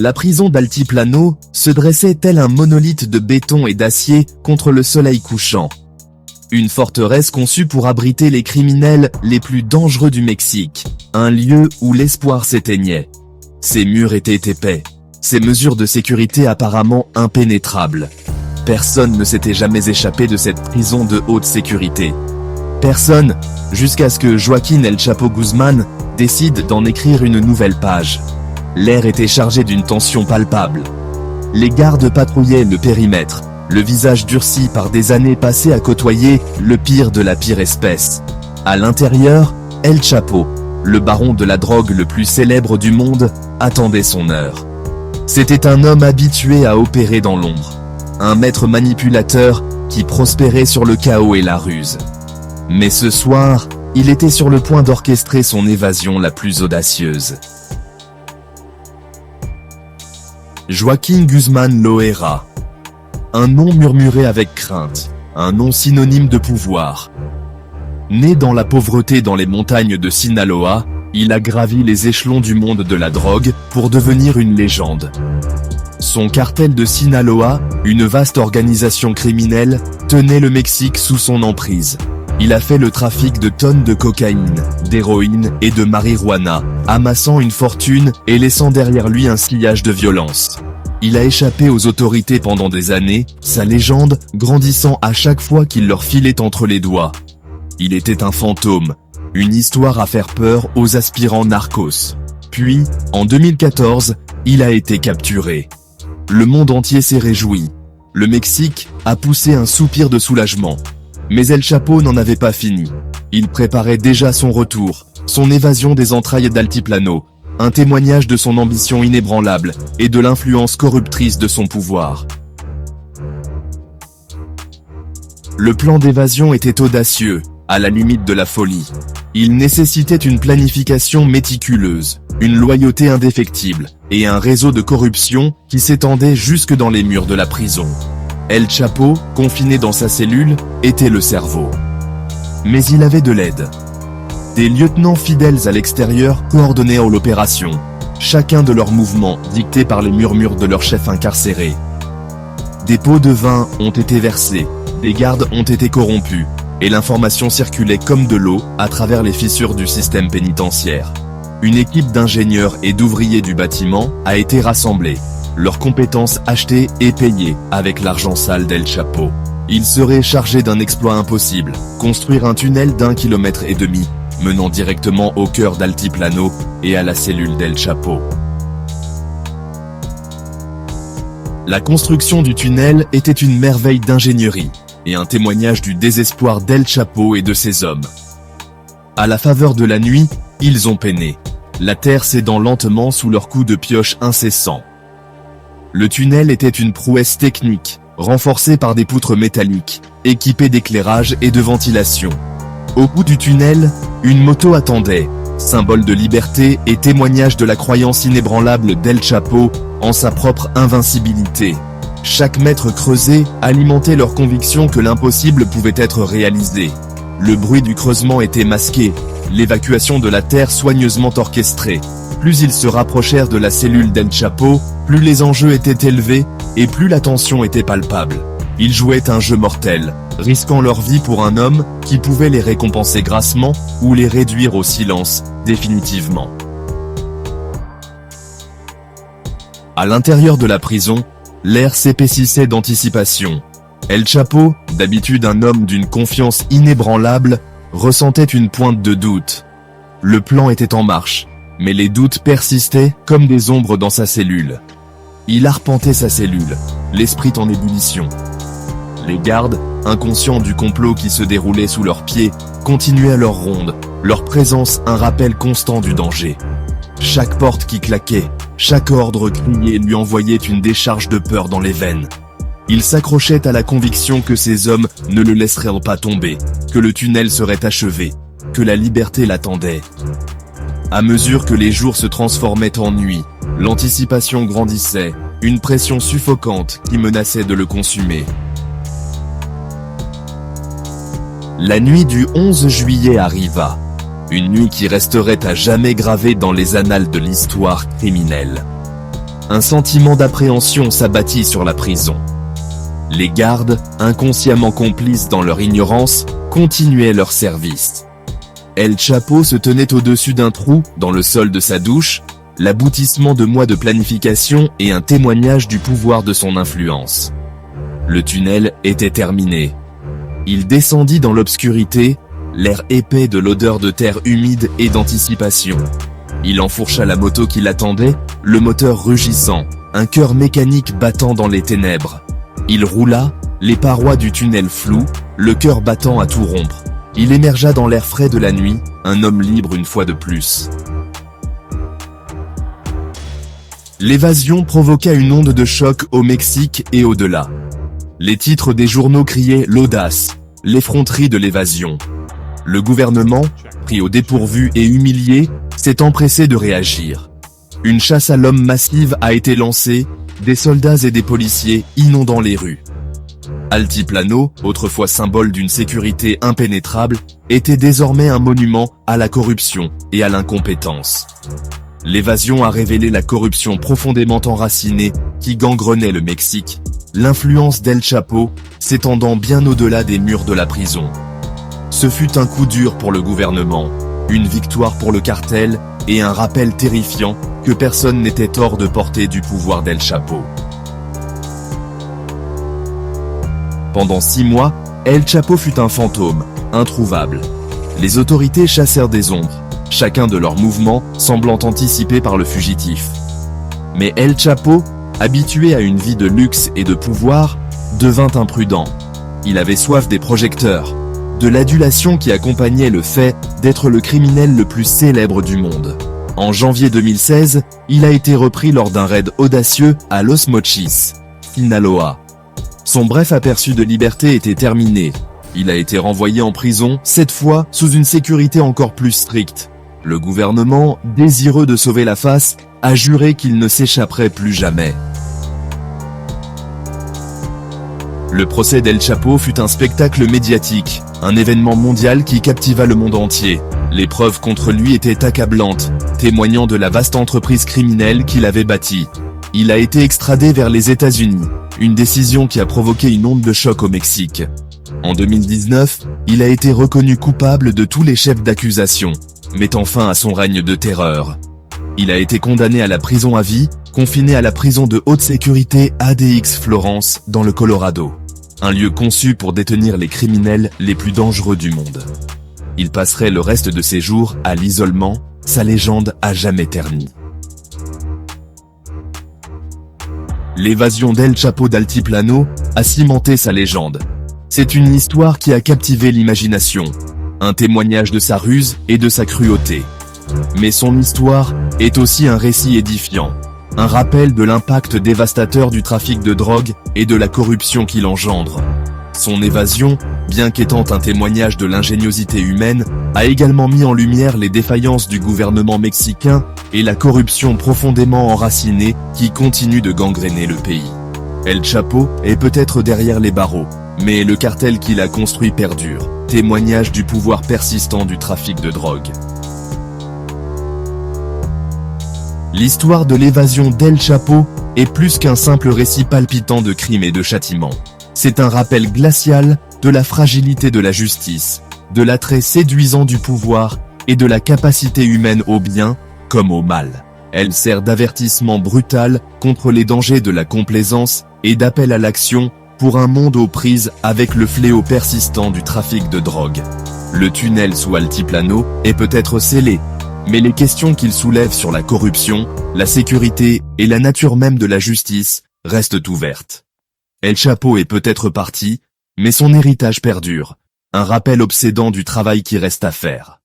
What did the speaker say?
La prison d'Altiplano se dressait tel un monolithe de béton et d'acier contre le soleil couchant. Une forteresse conçue pour abriter les criminels les plus dangereux du Mexique, un lieu où l'espoir s'éteignait. Ses murs étaient épais, ses mesures de sécurité apparemment impénétrables. Personne ne s'était jamais échappé de cette prison de haute sécurité. Personne, jusqu'à ce que Joaquín El Chapo Guzmán décide d'en écrire une nouvelle page. L'air était chargé d'une tension palpable. Les gardes patrouillaient le périmètre, le visage durci par des années passées à côtoyer le pire de la pire espèce. À l'intérieur, El Chapo, le baron de la drogue le plus célèbre du monde, attendait son heure. C'était un homme habitué à opérer dans l'ombre. Un maître manipulateur qui prospérait sur le chaos et la ruse. Mais ce soir, il était sur le point d'orchestrer son évasion la plus audacieuse. Joaquín Guzmán Loera. Un nom murmuré avec crainte, un nom synonyme de pouvoir. Né dans la pauvreté dans les montagnes de Sinaloa, il a gravi les échelons du monde de la drogue pour devenir une légende. Son cartel de Sinaloa, une vaste organisation criminelle, tenait le Mexique sous son emprise. Il a fait le trafic de tonnes de cocaïne, d'héroïne et de marijuana, amassant une fortune et laissant derrière lui un sillage de violence. Il a échappé aux autorités pendant des années, sa légende grandissant à chaque fois qu'il leur filait entre les doigts. Il était un fantôme, une histoire à faire peur aux aspirants narcos. Puis, en 2014, il a été capturé. Le monde entier s'est réjoui. Le Mexique a poussé un soupir de soulagement. Mais El Chapo n'en avait pas fini. Il préparait déjà son retour, son évasion des entrailles d'Altiplano, un témoignage de son ambition inébranlable et de l'influence corruptrice de son pouvoir. Le plan d'évasion était audacieux, à la limite de la folie. Il nécessitait une planification méticuleuse, une loyauté indéfectible et un réseau de corruption qui s'étendait jusque dans les murs de la prison. El Chapo, confiné dans sa cellule, était le cerveau. Mais il avait de l'aide. Des lieutenants fidèles à l'extérieur coordonnaient l'opération, chacun de leurs mouvements dictés par les murmures de leur chef incarcéré. Des pots de vin ont été versés, des gardes ont été corrompus, et l'information circulait comme de l'eau à travers les fissures du système pénitentiaire. Une équipe d'ingénieurs et d'ouvriers du bâtiment a été rassemblée. Leurs compétences achetées et payées avec l'argent sale d'El Chapo. Ils seraient chargés d'un exploit impossible, construire un tunnel d'1,5 km, menant directement au cœur d'Altiplano et à la cellule d'El Chapo. La construction du tunnel était une merveille d'ingénierie, et un témoignage du désespoir d'El Chapo et de ses hommes. À la faveur de la nuit, ils ont peiné, la terre cédant lentement sous leurs coups de pioche incessants. Le tunnel était une prouesse technique, renforcée par des poutres métalliques, équipées d'éclairage et de ventilation. Au bout du tunnel, une moto attendait, symbole de liberté et témoignage de la croyance inébranlable d'El Chapo en sa propre invincibilité. Chaque mètre creusé alimentait leur conviction que l'impossible pouvait être réalisé. Le bruit du creusement était masqué, l'évacuation de la terre soigneusement orchestrée. Plus ils se rapprochèrent de la cellule d'El Chapo, plus les enjeux étaient élevés, et plus la tension était palpable. Ils jouaient un jeu mortel, risquant leur vie pour un homme qui pouvait les récompenser grassement ou les réduire au silence, définitivement. À l'intérieur de la prison, l'air s'épaississait d'anticipation. El Chapo, d'habitude un homme d'une confiance inébranlable, ressentait une pointe de doute. Le plan était en marche, mais les doutes persistaient comme des ombres dans sa cellule. Il arpentait sa cellule, l'esprit en ébullition. Les gardes, inconscients du complot qui se déroulait sous leurs pieds, continuaient leur ronde, leur présence un rappel constant du danger. Chaque porte qui claquait, chaque ordre crié lui envoyait une décharge de peur dans les veines. Il s'accrochait à la conviction que ces hommes ne le laisseraient pas tomber, que le tunnel serait achevé, que la liberté l'attendait. À mesure que les jours se transformaient en nuit, l'anticipation grandissait, une pression suffocante qui menaçait de le consumer. La nuit du 11 juillet arriva. Une nuit qui resterait à jamais gravée dans les annales de l'histoire criminelle. Un sentiment d'appréhension s'abattit sur la prison. Les gardes, inconsciemment complices dans leur ignorance, continuaient leur service. El Chapo se tenait au-dessus d'un trou, dans le sol de sa douche, l'aboutissement de mois de planification et un témoignage du pouvoir de son influence. Le tunnel était terminé. Il descendit dans l'obscurité, l'air épais de l'odeur de terre humide et d'anticipation. Il enfourcha la moto qui l'attendait, le moteur rugissant, un cœur mécanique battant dans les ténèbres. Il roula, les parois du tunnel floues, le cœur battant à tout rompre. Il émergea dans l'air frais de la nuit, un homme libre une fois de plus. L'évasion provoqua une onde de choc au Mexique et au-delà. Les titres des journaux criaient l'audace, l'effronterie de l'évasion. Le gouvernement, pris au dépourvu et humilié, s'est empressé de réagir. Une chasse à l'homme massive a été lancée, des soldats et des policiers inondant les rues. Altiplano, autrefois symbole d'une sécurité impénétrable, était désormais un monument à la corruption et à l'incompétence. L'évasion a révélé la corruption profondément enracinée qui gangrenait le Mexique, l'influence d'El Chapo s'étendant bien au-delà des murs de la prison. Ce fut un coup dur pour le gouvernement, une victoire pour le cartel et un rappel terrifiant que personne n'était hors de portée du pouvoir d'El Chapo. Pendant 6 mois, El Chapo fut un fantôme, introuvable. Les autorités chassèrent des ombres, chacun de leurs mouvements semblant anticipé par le fugitif. Mais El Chapo, habitué à une vie de luxe et de pouvoir, devint imprudent. Il avait soif des projecteurs, de l'adulation qui accompagnait le fait d'être le criminel le plus célèbre du monde. En janvier 2016, il a été repris lors d'un raid audacieux à Los Mochis, Sinaloa. Son bref aperçu de liberté était terminé. Il a été renvoyé en prison, cette fois sous une sécurité encore plus stricte. Le gouvernement, désireux de sauver la face, a juré qu'il ne s'échapperait plus jamais. Le procès d'El Chapo fut un spectacle médiatique, un événement mondial qui captiva le monde entier. Les preuves contre lui étaient accablantes, témoignant de la vaste entreprise criminelle qu'il avait bâtie. Il a été extradé vers les États-Unis, une décision qui a provoqué une onde de choc au Mexique. En 2019, il a été reconnu coupable de tous les chefs d'accusation, mettant fin à son règne de terreur. Il a été condamné à la prison à vie, confiné à la prison de haute sécurité ADX Florence, dans le Colorado. Un lieu conçu pour détenir les criminels les plus dangereux du monde. Il passerait le reste de ses jours à l'isolement, sa légende à jamais ternie. L'évasion d'El Chapo d'Altiplano a cimenté sa légende. C'est une histoire qui a captivé l'imagination, un témoignage de sa ruse et de sa cruauté. Mais son histoire est aussi un récit édifiant, un rappel de l'impact dévastateur du trafic de drogue et de la corruption qu'il engendre. Son évasion, bien qu'étant un témoignage de l'ingéniosité humaine, a également mis en lumière les défaillances du gouvernement mexicain et la corruption profondément enracinée qui continue de gangréner le pays. El Chapo est peut-être derrière les barreaux, mais le cartel qu'il a construit perdure, témoignage du pouvoir persistant du trafic de drogue. L'histoire de l'évasion d'El Chapo est plus qu'un simple récit palpitant de crimes et de châtiments. C'est un rappel glacial de la fragilité de la justice, de l'attrait séduisant du pouvoir et de la capacité humaine au bien comme au mal. Elle sert d'avertissement brutal contre les dangers de la complaisance et d'appel à l'action pour un monde aux prises avec le fléau persistant du trafic de drogue. Le tunnel sous Altiplano est peut-être scellé, mais les questions qu'il soulève sur la corruption, la sécurité et la nature même de la justice restent ouvertes. El Chapo est peut-être parti, mais son héritage perdure, un rappel obsédant du travail qui reste à faire.